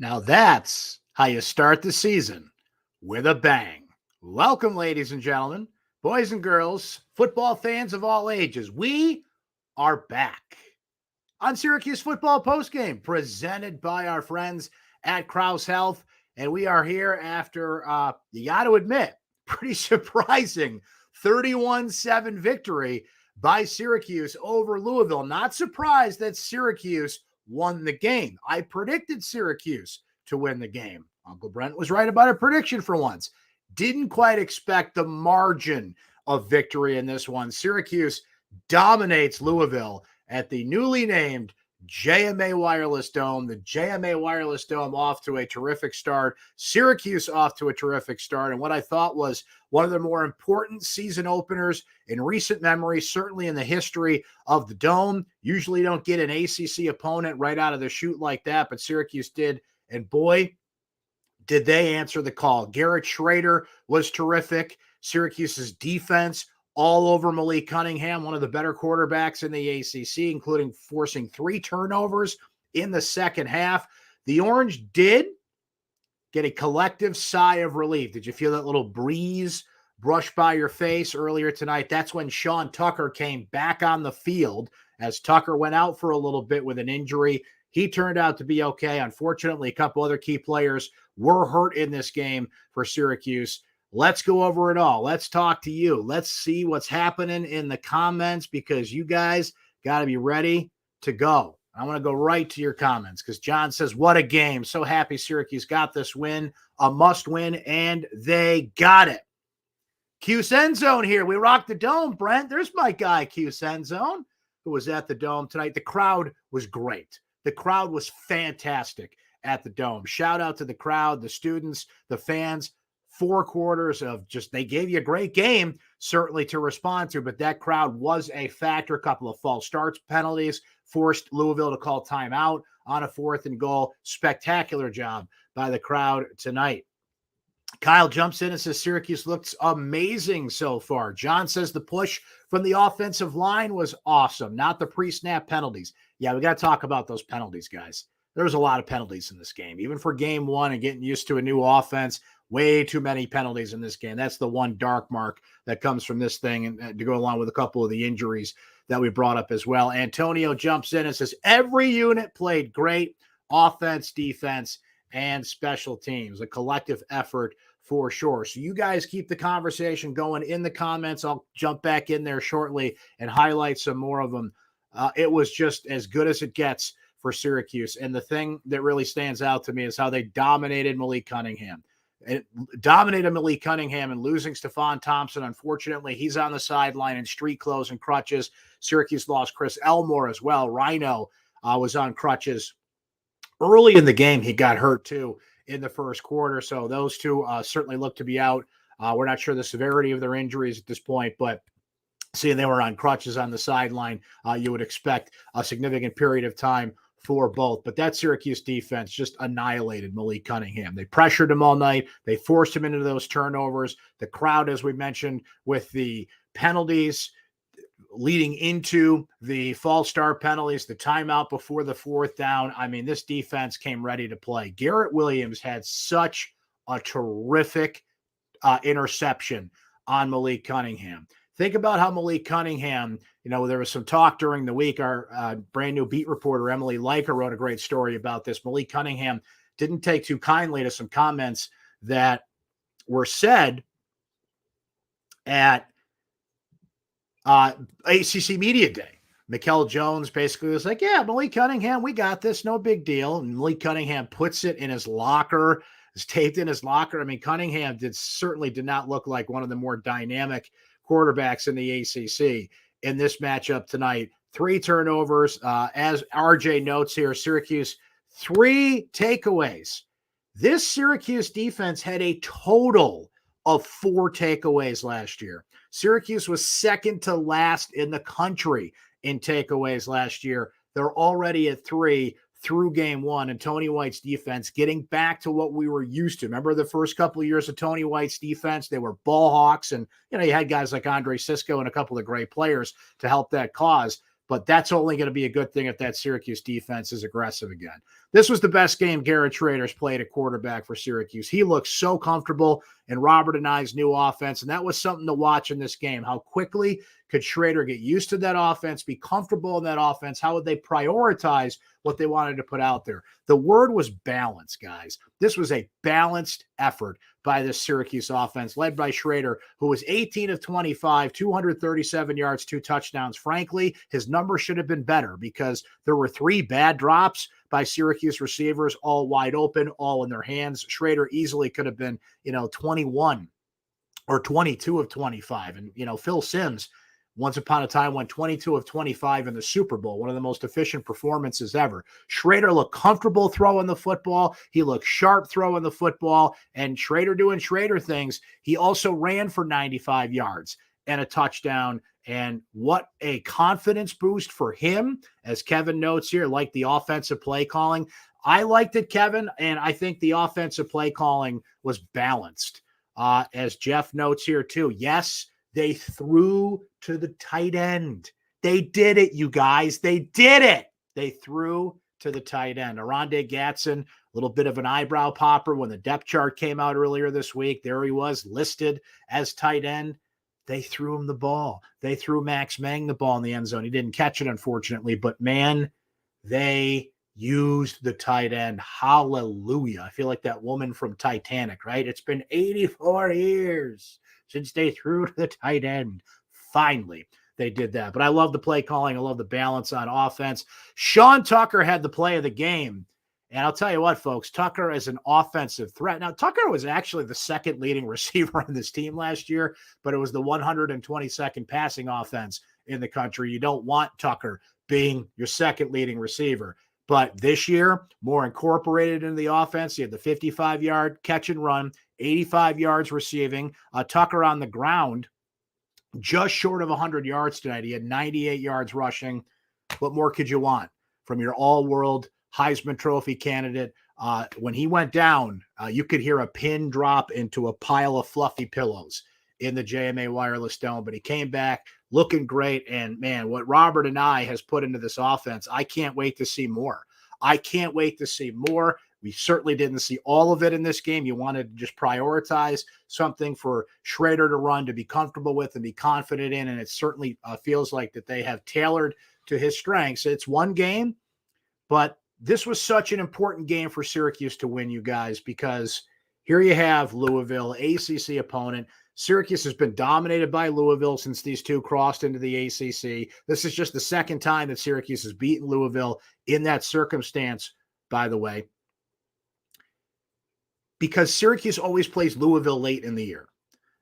Now that's how you start the season with a bang. Welcome, ladies and gentlemen, boys and girls, football fans of all ages. We are back on Syracuse Football Postgame, presented by our friends at Krause Health. And we are here after, you got to admit, pretty surprising 31-7 victory by Syracuse over Louisville. Not surprised that Syracuse won the game. I predicted Syracuse to win the game. Uncle Brent was right about a prediction for once. Didn't quite expect the margin of victory in this one. Syracuse dominates Louisville at the newly named JMA Wireless Dome. The JMA Wireless Dome off to a terrific start. Syracuse off to a terrific start. And what I thought was one of the more important season openers in recent memory, certainly in the history of the Dome. Usually don't get an ACC opponent right out of the chute like that, but Syracuse did. And boy, did they answer the call. Garrett Schrader was terrific. Syracuse's defense all over Malik Cunningham, one of the better quarterbacks in the ACC, including forcing 3 turnovers in the second half. The Orange did get a collective sigh of relief. Did you feel that little breeze brush by your face earlier tonight? That's when Sean Tucker came back on the field, as Tucker went out for a little bit with an injury. He turned out to be okay. Unfortunately, a couple other key players were hurt in this game for Syracuse. Let's go over it all. Let's talk to you. Let's see what's happening in the comments, because you guys got to be ready to go. I want to go right to your comments because John says, what a game. So happy Syracuse got this win, a must win, and they got it. Q Send Zone here. We rocked the Dome, Brent. There's my guy, Q Send Zone, who was at the Dome tonight. The crowd was great. The crowd was fantastic at the Dome. Shout out to the crowd, the students, the fans. 4 quarters of just, they gave you a great game, certainly to respond to, but that crowd was a factor. A couple of false starts, penalties, forced Louisville to call timeout on a 4th and goal. Spectacular job by the crowd tonight. Kyle jumps in and says Syracuse looks amazing so far. John says the push from the offensive line was awesome, not the pre-snap penalties. Yeah, we got to talk about those penalties, guys. There was a lot of penalties in this game, even for game 1 and getting used to a new offense. Way too many penalties in this game. That's the one dark mark that comes from this thing, and to go along with a couple of the injuries that we brought up as well. Antonio jumps in and says every unit played great, offense, defense, and special teams. A collective effort for sure. So you guys keep the conversation going in the comments. I'll jump back in there shortly and highlight some more of them. It was just as good as it gets for Syracuse. And the thing that really stands out to me is how they dominated Malik Cunningham. It dominated Malik Cunningham, and losing Stefan Thompson. Unfortunately, he's on the sideline in street clothes and crutches. Syracuse lost Chris Elmore as well. Rhino was on crutches. Early in the game, he got hurt too in the first quarter. So those two certainly look to be out. We're not sure the severity of their injuries at this point, but seeing they were on crutches on the sideline, you would expect a significant period of time for both. But that Syracuse defense just annihilated Malik Cunningham. They pressured him all night. They forced him into those turnovers. The crowd, as we mentioned, with the penalties leading into the false start penalties, the timeout before the 4th down. I mean, this defense came ready to play. Garrett Williams had such a terrific interception on Malik Cunningham. Think about how Malik Cunningham, there was some talk during the week. Our brand new beat reporter, Emily Leiker, wrote a great story about this. Malik Cunningham didn't take too kindly to some comments that were said at ACC Media Day. Mikkel Jones basically was like, yeah, Malik Cunningham, we got this, no big deal. And Malik Cunningham puts it in his locker, is taped in his locker. I mean, Cunningham certainly did not look like one of the more dynamic quarterbacks in the ACC in this matchup tonight. 3 turnovers. As RJ notes here, Syracuse, 3 takeaways. This Syracuse defense had a total of 4 takeaways last year. Syracuse was second to last in the country in takeaways last year. They're already at 3 through game 1, and Tony White's defense getting back to what we were used to. Remember the first couple of years of Tony White's defense? They were ball hawks, and you had guys like Andre Sisco and a couple of great players to help that cause. but that's only going to be a good thing if that Syracuse defense is aggressive again. This was the best game Garrett Schrader's played at quarterback for Syracuse. He looked so comfortable in Robert and I's new offense, and that was something to watch in this game. How quickly could Schrader get used to that offense, be comfortable in that offense? How would they prioritize what they wanted to put out there? The word was balance, guys. This was a balanced effort by this Syracuse offense, led by Schrader, who was 18 of 25, 237 yards, 2 touchdowns. Frankly, his number should have been better because there were 3 bad drops by Syracuse receivers, all wide open, all in their hands. Schrader easily could have been, 21 or 22 of 25. And, Phil Simms, once upon a time, went 22 of 25 in the Super Bowl, one of the most efficient performances ever. Schrader looked comfortable throwing the football. He looked sharp throwing the football. And Schrader doing Schrader things, he also ran for 95 yards and a touchdown. And what a confidence boost for him, as Kevin notes here, like the offensive play calling. I liked it, Kevin, and I think the offensive play calling was balanced. As Jeff notes here too, yes, they threw to the tight end. They did it, you guys. They did it. They threw to the tight end. Aronde Gatson, a little bit of an eyebrow popper when the depth chart came out earlier this week. There he was listed as tight end. They threw him the ball. They threw Max Mang the ball in the end zone. He didn't catch it, unfortunately, but man, they used the tight end. Hallelujah. I feel like that woman from Titanic, right? It's been 84 years since they threw to the tight end. Finally, they did that. But I love the play calling. I love the balance on offense. Sean Tucker had the play of the game. And I'll tell you what, folks, Tucker is an offensive threat. Now, Tucker was actually the second leading receiver on this team last year, but it was the 122nd passing offense in the country. You don't want Tucker being your second leading receiver. But this year, more incorporated into the offense. He had the 55-yard catch and run, 85 yards receiving. Tucker on the ground, just short of 100 yards tonight. He had 98 yards rushing. What more could you want from your all-world Heisman Trophy candidate? When he went down, you could hear a pin drop into a pile of fluffy pillows in the JMA Wireless Dome. But he came back looking great. And, man, what Robert and I has put into this offense, I can't wait to see more. I can't wait to see more. We certainly didn't see all of it in this game. You wanted to just prioritize something for Schrader to run, to be comfortable with and be confident in, and it certainly feels like that they have tailored to his strengths. It's one game, but this was such an important game for Syracuse to win, you guys, because here you have Louisville, ACC opponent. Syracuse has been dominated by Louisville since these two crossed into the ACC. This is just the second time that Syracuse has beaten Louisville in that circumstance, by the way, because Syracuse always plays Louisville late in the year.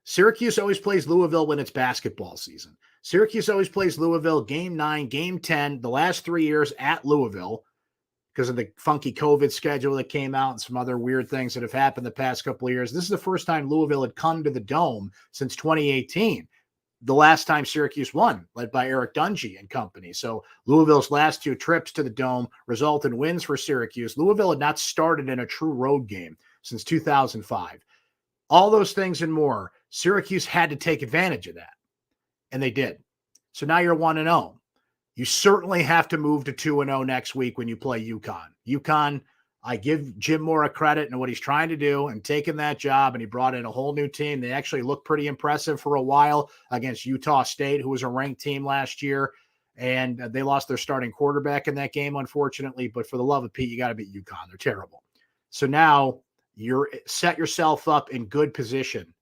Syracuse always plays Louisville when it's basketball season. Syracuse always plays Louisville game 9, game 10, the last 3 years at Louisville, because of the funky COVID schedule that came out and some other weird things that have happened the past couple of years. This is the first time Louisville had come to the Dome since 2018, the last time Syracuse won, led by Eric Dungy and company. So Louisville's last 2 trips to the Dome result in wins for Syracuse. Louisville had not started in a true road game since 2005. All those things and more, Syracuse had to take advantage of that, and they did. So now you're 1-0. You certainly have to move to 2-0 next week when you play UConn. UConn, I give Jim Mora credit in what he's trying to do and taking that job, and he brought in a whole new team. They actually looked pretty impressive for a while against Utah State, who was a ranked team last year, and they lost their starting quarterback in that game, unfortunately. But for the love of Pete, you got to beat UConn. They're terrible. So now you're set yourself up in good position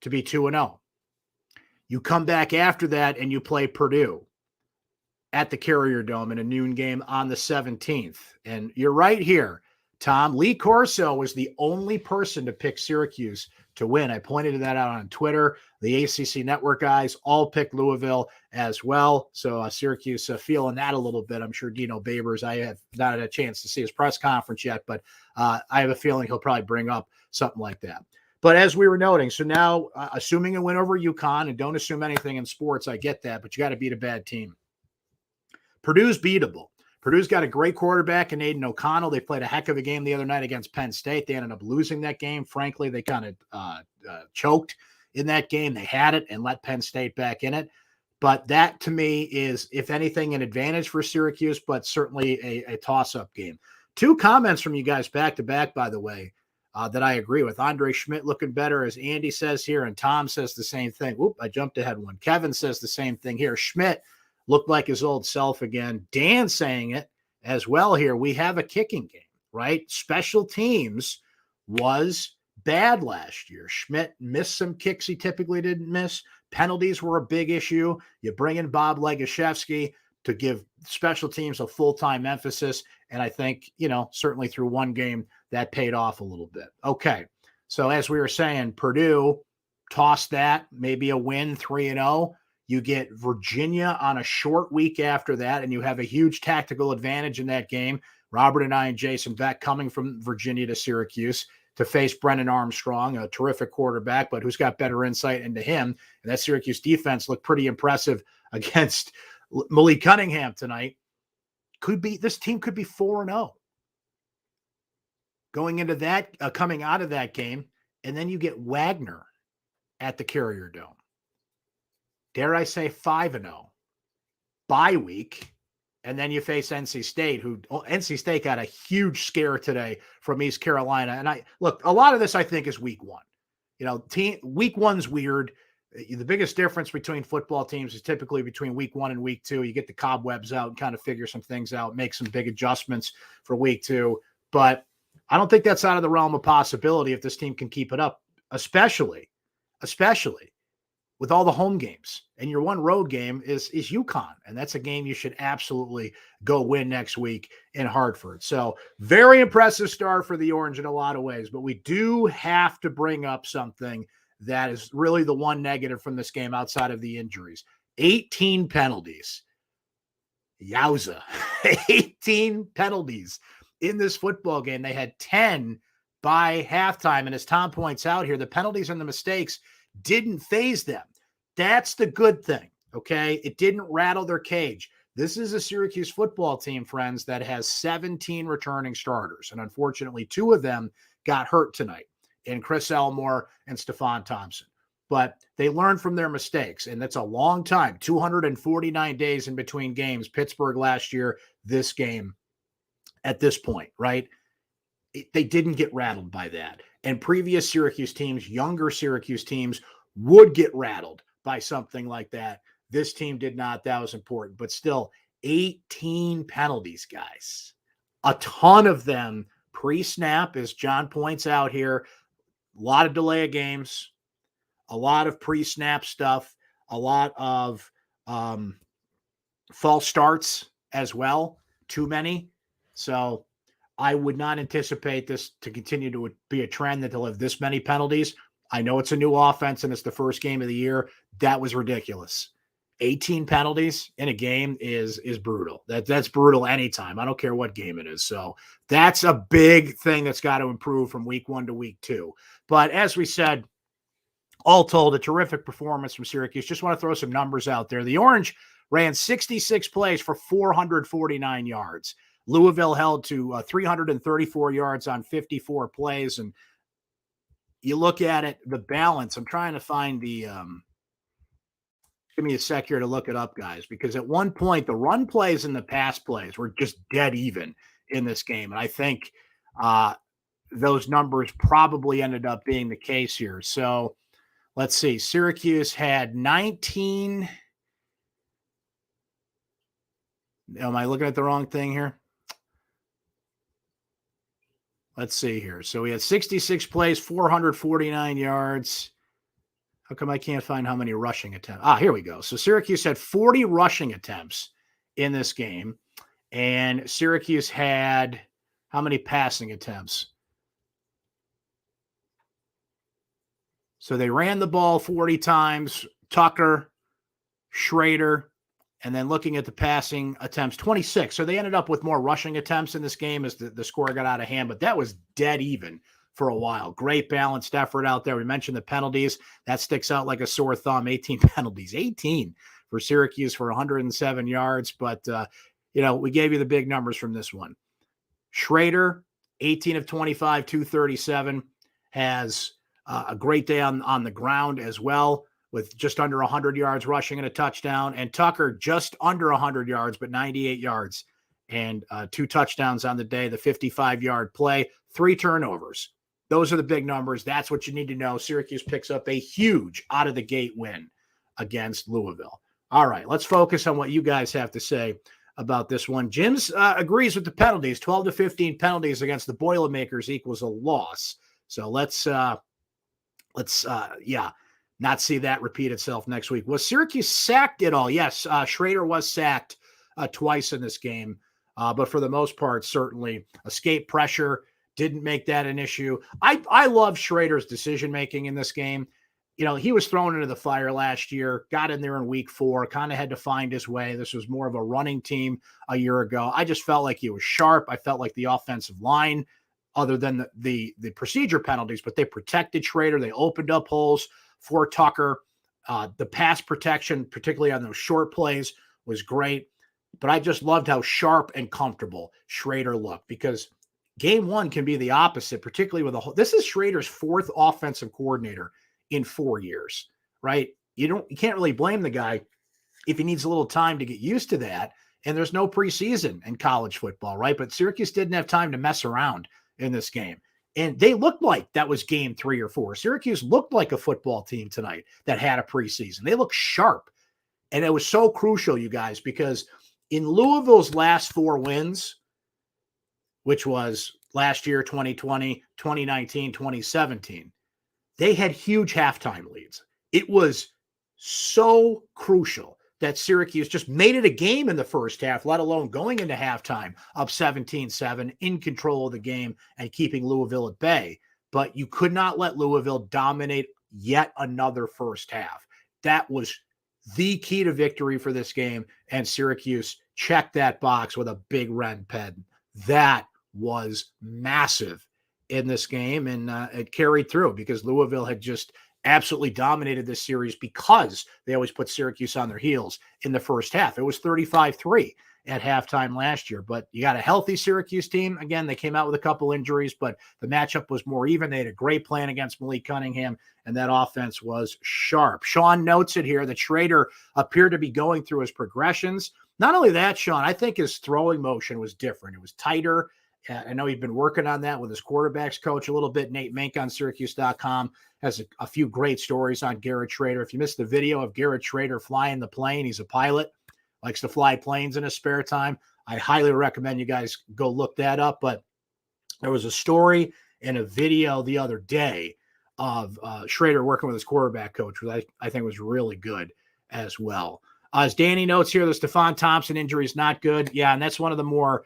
to be 2-0. You come back after that and you play Purdue at the Carrier Dome in a noon game on the 17th. And you're right here, Tom. Lee Corso was the only person to pick Syracuse to win. I pointed that out on Twitter. The ACC Network guys all picked Louisville as well. So Syracuse feeling that a little bit. I'm sure Dino Babers, I have not had a chance to see his press conference yet, but I have a feeling he'll probably bring up something like that. But as we were noting, so now assuming a win over UConn, and don't assume anything in sports, I get that, but you got to beat a bad team. Purdue's beatable. Purdue's got a great quarterback in Aiden O'Connell. They played a heck of a game the other night against Penn State. They ended up losing that game. Frankly, they kind of choked in that game. They had it and let Penn State back in it. But that to me is, if anything, an advantage for Syracuse, but certainly a toss-up game. 2 comments from you guys back to back, by the way, that I agree with. Andre Schmidt looking better, as Andy says here, and Tom says the same thing. Whoop, I jumped ahead one. Kevin says the same thing here. Schmidt looked like his old self again. Dan saying it as well here. We have a kicking game, right? Special teams was bad last year. Schmidt missed some kicks he typically didn't miss. Penalties were a big issue. You bring in Bob Legashevsky to give special teams a full-time emphasis. And I think, certainly through one game that paid off a little bit. Okay. So as we were saying, Purdue tossed that, maybe a win, 3-0. You get Virginia on a short week after that, and you have a huge tactical advantage in that game. Robert and I and Jason Beck coming from Virginia to Syracuse to face Brennan Armstrong, a terrific quarterback, but who's got better insight into him. And that Syracuse defense looked pretty impressive against Malik Cunningham tonight. This team could be 4-0 going into that, coming out of that game. And then you get Wagner at the Carrier Dome. Dare I say 5-0 bye week. And then you face NC State, NC State got a huge scare today from East Carolina. And a lot of this I think is week one. Week one's weird. The biggest difference between football teams is typically between week 1 and week 2. You get the cobwebs out and kind of figure some things out, make some big adjustments for week 2. But I don't think that's out of the realm of possibility if this team can keep it up, especially with all the home games. And your one road game is UConn. And that's a game you should absolutely go win next week in Hartford. So very impressive start for the Orange in a lot of ways. But we do have to bring up something that is really the one negative from this game outside of the injuries. 18 penalties. Yowza. 18 penalties in this football game. They had 10 by halftime. And as Tom points out here, the penalties and the mistakes didn't phase them. That's the good thing, okay? It didn't rattle their cage. This is a Syracuse football team, friends, that has 17 returning starters. And unfortunately, 2 of them got hurt tonight, in Chris Elmore and Stefan Thompson. But they learned from their mistakes, and that's a long time, 249 days in between games. Pittsburgh last year, this game at this point, right? They didn't get rattled by that. And previous Syracuse teams, younger Syracuse teams, would get rattled by something like that. This team did not. That was important. But still, 18 penalties, guys. A ton of them pre-snap, as John points out here. A lot of delay of games, a lot of pre-snap stuff, a lot of false starts as well. Too many. So I would not anticipate this to continue to be a trend that they'll have this many penalties. I know it's a new offense and it's the first game of the year. That was ridiculous. 18 penalties in a game is brutal. That's brutal anytime. I don't care what game it is. So that's a big thing that's got to improve from week 1 to week 2. But as we said, all told, a terrific performance from Syracuse. Just want to throw some numbers out there. The Orange ran 66 plays for 449 yards. Louisville held to 334 yards on 54 plays. And you look at it, the balance. I'm trying to find the give me a sec here to look it up, guys, because at one point the run plays and the pass plays were just dead even in this game. And I think those numbers probably ended up being the case here. So let's see. Syracuse had 19. Am I looking at the wrong thing here? Let's see here. So we had 66 plays, 449 yards. How come I can't find how many rushing attempts? Here we go. So Syracuse had 40 rushing attempts in this game. And Syracuse had how many passing attempts? So they ran the ball 40 times. Tucker, Schrader, and then looking at the passing attempts, 26. So they ended up with more rushing attempts in this game as the score got out of hand, but that was dead even for a while. Great balanced effort out there. We mentioned the penalties. That sticks out like a sore thumb. 18 penalties. 18 for Syracuse for 107 yards. But, we gave you the big numbers from this one. Schrader, 18 of 25, 237, has a great day on the ground as well. with just under 100 yards rushing and a touchdown, and Tucker just under 100 yards, but 98 yards and 2 touchdowns on the day, the 55-yard play, 3 turnovers. Those are the big numbers. That's what you need to know. Syracuse picks up a huge out-of-the-gate win against Louisville. All right, let's focus on what you guys have to say about this one. Jim's agrees with the penalties. 12 to 15 penalties against the Boilermakers equals a loss. So let's not see that repeat itself next week. Was Syracuse sacked at all? Yes, Schrader was sacked twice in this game, but for the most part, certainly escape pressure, didn't make that an issue. I love Schrader's decision-making in this game. You know, he was thrown into the fire last year, got in there in week 4, kind of had to find his way. This was more of a running team a year ago. I just felt like he was sharp. I felt like the offensive line, other than the procedure penalties, but they protected Schrader. They opened up holes for Tucker. The pass protection, particularly on those short plays, was great. But I just loved how sharp and comfortable Schrader looked, because game 1 can be the opposite, particularly with this is Schrader's 4th offensive coordinator in 4 years, right? You can't really blame the guy if he needs a little time to get used to that. And there's no preseason in college football, right? But Syracuse didn't have time to mess around in this game. And they looked like that was game 3 or 4. Syracuse looked like a football team tonight that had a preseason. They looked sharp. And it was so crucial, you guys, because in Louisville's last 4 wins, which was last year, 2020, 2019, 2017, they had huge halftime leads. It was so crucial that Syracuse just made it a game in the first half, let alone going into halftime up 17-7, in control of the game and keeping Louisville at bay. But you could not let Louisville dominate yet another first half. That was the key to victory for this game, and Syracuse checked that box with a big red pen. That was massive in this game, and it carried through because Louisville had just absolutely dominated this series because they always put Syracuse on their heels in the first half. It was 35-3 at halftime last year, but you got a healthy Syracuse team. Again, they came out with a couple injuries, but the matchup was more even. They had a great plan against Malik Cunningham, and that offense was sharp. Sean notes it here that Schrader appeared to be going through his progressions. Not only that, Sean, I think his throwing motion was different. It was tighter. I know he'd been working on that with his quarterbacks coach a little bit. Nate Mink on syracuse.com has a few great stories on Garrett Schrader. If you missed the video of Garrett Schrader flying the plane, he's a pilot, likes to fly planes in his spare time. I highly recommend you guys go look that up. But there was a story and a video the other day of Schrader working with his quarterback coach, which I think was really good as well. As Danny notes here, the Stefan Thompson injury is not good. Yeah, and that's one of the more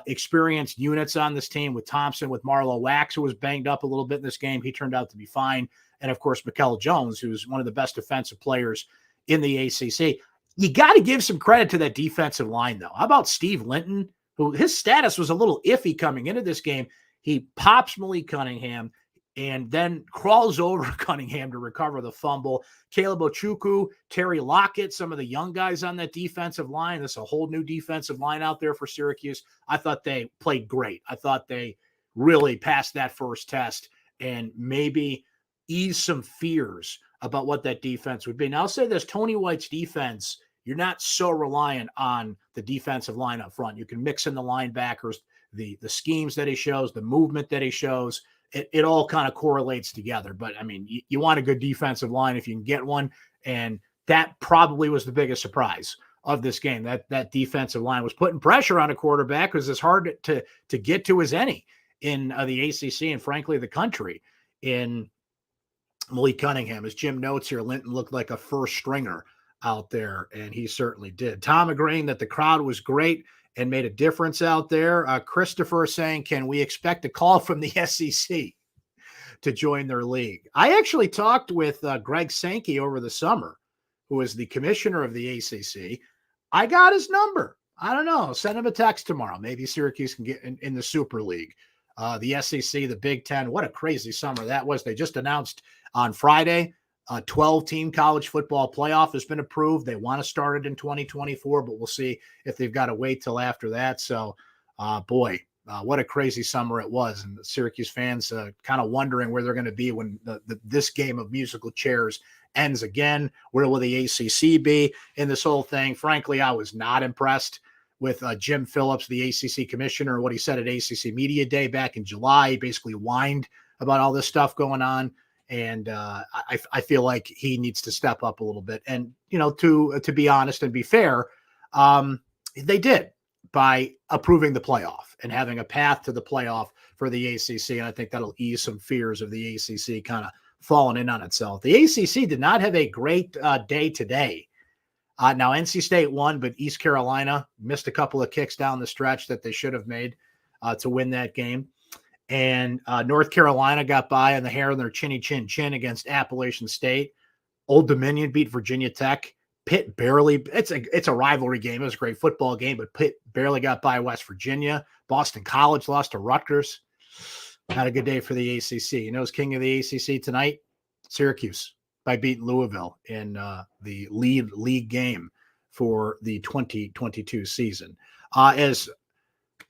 experienced units on this team, with Thompson, with Marlowe Wax, who was banged up a little bit in this game. He turned out to be fine. And of course, Mikel Jones, who's one of the best defensive players in the ACC. You got to give some credit to that defensive line, though. How about Steve Linton, who his status was a little iffy coming into this game? He pops Malik Cunningham and then crawls over Cunningham to recover the fumble. Caleb Ochukwu, Terry Lockett, some of the young guys on that defensive line. There's a whole new defensive line out there for Syracuse. I thought they played great. I thought they really passed that first test and maybe ease some fears about what that defense would be. Now, I'll say this, Tony White's defense, you're not so reliant on the defensive line up front. You can mix in the linebackers, the schemes that he shows, the movement that he shows. It all kind of correlates together. But, I mean, you want a good defensive line if you can get one, and that probably was the biggest surprise of this game. That defensive line was putting pressure on a quarterback who's as hard to get to as any in the ACC and, frankly, the country, in Malik Cunningham. As Jim notes here, Linton looked like a first stringer out there, and he certainly did. Tom agreeing that the crowd was great and made a difference out there. Christopher saying, can we expect a call from the SEC to join their league? I actually talked with Greg Sankey over the summer, who is the commissioner of the ACC. I got his number. I don't know. Send him a text tomorrow. Maybe Syracuse can get in the Super League. The SEC, the Big Ten, what a crazy summer that was. They just announced on Friday, a 12-team college football playoff has been approved. They want to start it in 2024, but we'll see if they've got to wait till after that. So, boy, What a crazy summer it was. And the Syracuse fans kind of wondering where they're going to be when this game of musical chairs ends again. Where will the ACC be in this whole thing? Frankly, I was not impressed with Jim Phillips, the ACC commissioner, what he said at ACC Media Day back in July. He basically whined about all this stuff going on. And I feel like he needs to step up a little bit. And, to be honest and be fair, they did by approving the playoff and having a path to the playoff for the ACC. And I think that'll ease some fears of the ACC kind of falling in on itself. The ACC did not have a great day today. Now, NC State won, but East Carolina missed a couple of kicks down the stretch that they should have made to win that game. And North Carolina got by on the hair of their chinny chin chin against Appalachian State. Old Dominion beat Virginia Tech. Pitt barely, it's a rivalry game. It was a great football game, but Pitt barely got by West Virginia. Boston College lost to Rutgers. Not a good day for the ACC. You know who's king of the ACC tonight? Syracuse, by beating Louisville in the league game for the 2022 season. As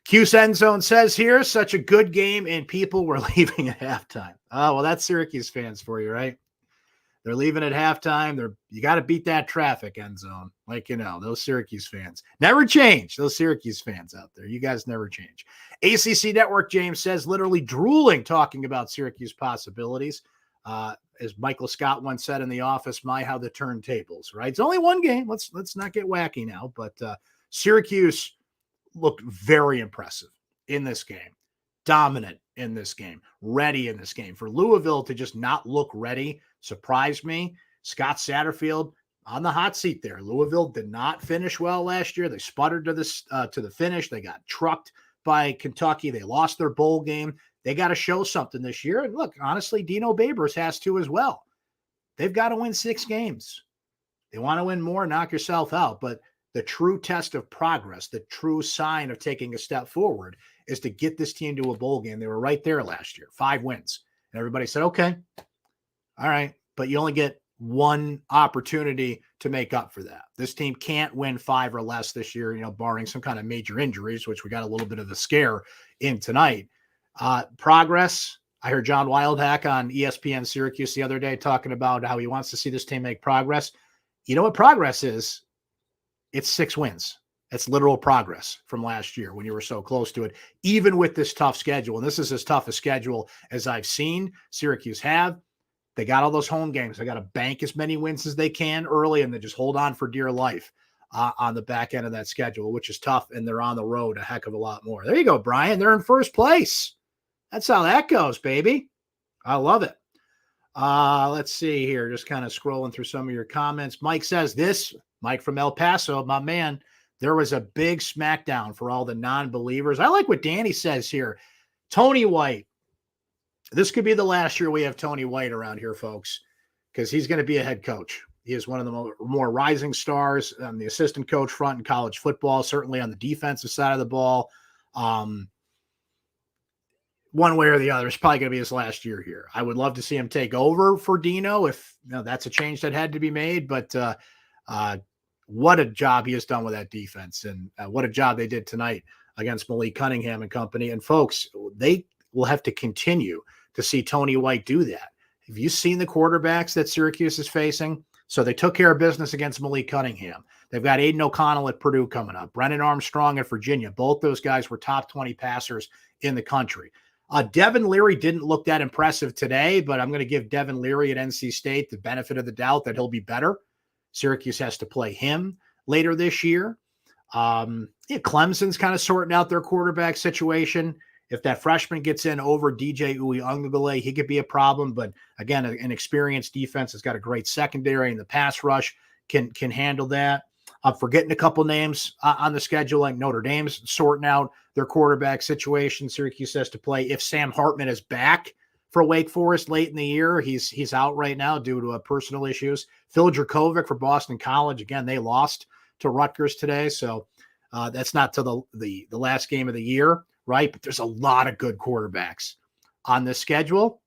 Q's End Zone says here, such a good game, and people were leaving at halftime. Oh, well, that's Syracuse fans for you, right? They're leaving at halftime. You got to beat that traffic, End Zone. Those Syracuse fans never change. Those Syracuse fans out there, you guys never change. ACC Network, James says, literally drooling talking about Syracuse possibilities. As Michael Scott once said in The Office, how the turntables, right? It's only one game. Let's not get wacky now, but Syracuse looked very impressive in this game, dominant in this game, ready in this game. For Louisville to just not look ready surprised me. Scott Satterfield on the hot seat there. Louisville did not finish well last year. They sputtered to the finish. They got trucked by Kentucky. They lost their bowl game. They got to show something this year. And look, honestly, Dino Babers has to as well. They've got to win 6 games. They want to win more, knock yourself out. But the true test of progress, the true sign of taking a step forward is to get this team to a bowl game. They were right there last year, 5 wins. And everybody said, okay, all right, but you only get one opportunity to make up for that. This team can't win 5 or less this year, barring some kind of major injuries, which we got a little bit of a scare in tonight. Progress. I heard John Wildhack on ESPN Syracuse the other day talking about how he wants to see this team make progress. You know what progress is? It's 6 wins. It's literal progress from last year when you were so close to it, even with this tough schedule. And this is as tough a schedule as I've seen Syracuse have. They got all those home games. They got to bank as many wins as they can early and then just hold on for dear life on the back end of that schedule, which is tough. And they're on the road a heck of a lot more. There you go, Brian. They're in first place. That's how that goes, baby. I love it. Let's see here. Just kind of scrolling through some of your comments. Mike says this, Mike from El Paso, my man, there was a big smackdown for all the non-believers. I like what Danny says here. Tony White. This could be the last year we have Tony White around here, folks, because he's going to be a head coach. He is one of the more rising stars on the assistant coach front in college football, certainly on the defensive side of the ball. One way or the other, it's probably going to be his last year here. I would love to see him take over for Dino if that's a change that had to be made. But what a job he has done with that defense, and what a job they did tonight against Malik Cunningham and company. And folks, they will have to continue to see Tony White do that. Have you seen the quarterbacks that Syracuse is facing? So they took care of business against Malik Cunningham. They've got Aiden O'Connell at Purdue coming up. Brennan Armstrong at Virginia. Both those guys were top 20 passers in the country. Devin Leary didn't look that impressive today, but I'm going to give Devin Leary at NC State the benefit of the doubt that he'll be better. Syracuse has to play him later this year. Clemson's kind of sorting out their quarterback situation. If that freshman gets in over DJ Uiagalelei, he could be a problem. But again, an experienced defense has got a great secondary, and the pass rush can handle that. I'm forgetting a couple names on the schedule, like Notre Dame's sorting out their quarterback situation. Syracuse has to play. If Sam Hartman is back for Wake Forest late in the year, he's out right now due to personal issues. Phil Dracovic for Boston College. Again, they lost to Rutgers today, so that's not to the last game of the year, right? But there's a lot of good quarterbacks on this schedule.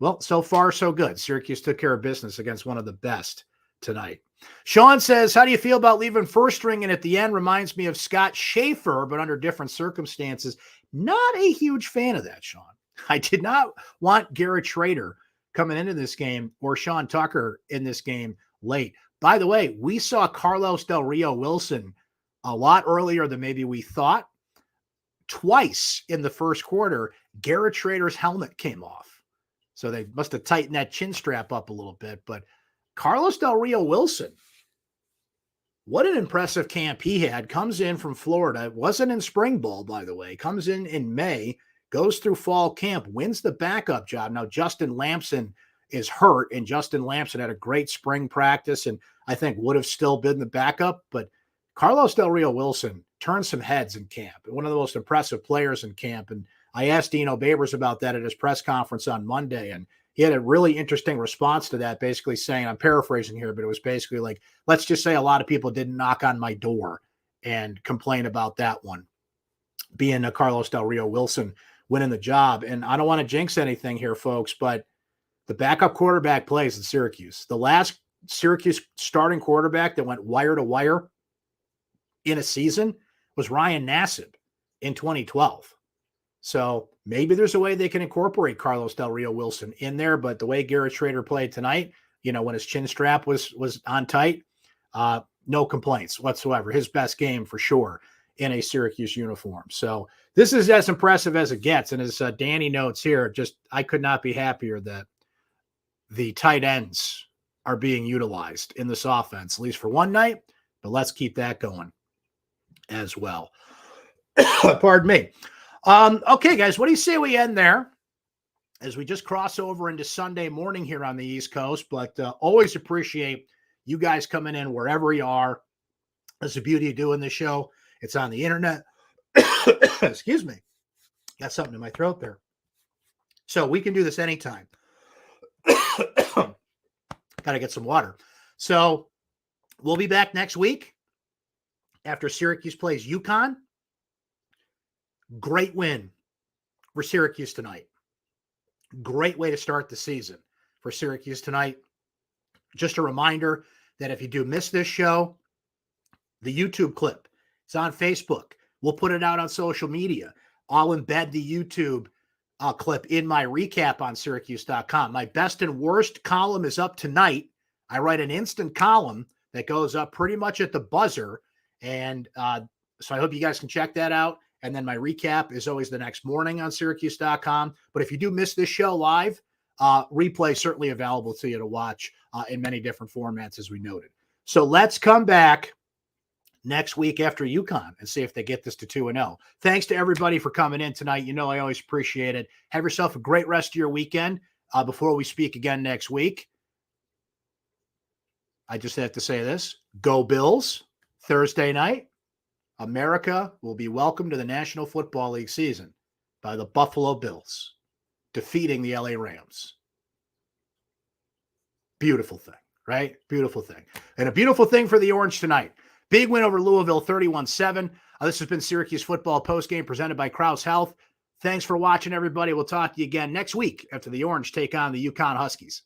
Well, so far, so good. Syracuse took care of business against one of the best tonight. Sean says, how do you feel about leaving first string? And at the end reminds me of Scott Schaefer, but under different circumstances. Not a huge fan of that, Sean. I did not want Garrett Schrader coming into this game or Sean Tucker in this game late. By the way, we saw Carlos Del Rio Wilson a lot earlier than maybe we thought. Twice in the first quarter, Garrett Schrader's helmet came off. So they must have tightened that chin strap up a little bit. But Carlos Del Rio Wilson, what an impressive camp he had. Comes in from Florida. Wasn't in spring ball, by the way. Comes in May, goes through fall camp, wins the backup job. Now, Justin Lamson is hurt, and Justin Lamson had a great spring practice and I think would have still been the backup. But Carlos Del Rio Wilson turned some heads in camp. One of the most impressive players in camp. And I asked Dino Babers about that at his press conference on Monday, and he had a really interesting response to that, basically saying, I'm paraphrasing here, but it was basically like, let's just say a lot of people didn't knock on my door and complain about that one, being a Carlos Del Rio Wilson winning the job. And I don't want to jinx anything here, folks, but the backup quarterback plays at Syracuse. The last Syracuse starting quarterback that went wire to wire in a season was Ryan Nassib in 2012. So maybe there's a way they can incorporate Carlos Del Rio Wilson in there, but the way Garrett Schrader played tonight, when his chin strap was on tight, no complaints whatsoever. His best game for sure in a Syracuse uniform. So this is as impressive as it gets. And as Danny notes here, I could not be happier that the tight ends are being utilized in this offense, at least for one night, but let's keep that going as well. Pardon me. Okay, guys, what do you say we end there as we just cross over into Sunday morning here on the East Coast? But always appreciate you guys coming in wherever you are. That's the beauty of doing this show. It's on the internet. Excuse me. Got something in my throat there. So we can do this anytime. Got to get some water. So we'll be back next week after Syracuse plays UConn. Great win for Syracuse tonight. Great way to start the season for Syracuse tonight. Just a reminder that if you do miss this show, the YouTube clip is on Facebook. We'll put it out on social media. I'll embed the YouTube clip in my recap on syracuse.com. My best and worst column is up tonight. I write an instant column that goes up pretty much at the buzzer. And so I hope you guys can check that out. And then my recap is always the next morning on syracuse.com. But if you do miss this show live, replay certainly available to you to watch in many different formats, as we noted. So let's come back next week after UConn and see if they get this to 2-0. Thanks to everybody for coming in tonight. I always appreciate it. Have yourself a great rest of your weekend. Before we speak again next week, I just have to say this. Go Bills. Thursday night, America will be welcomed to the National Football League season by the Buffalo Bills, defeating the LA Rams. Beautiful thing, right? Beautiful thing. And a beautiful thing for the Orange tonight. Big win over Louisville, 31-7. This has been Syracuse Football Postgame presented by Krause Health. Thanks for watching, everybody. We'll talk to you again next week after the Orange take on the UConn Huskies.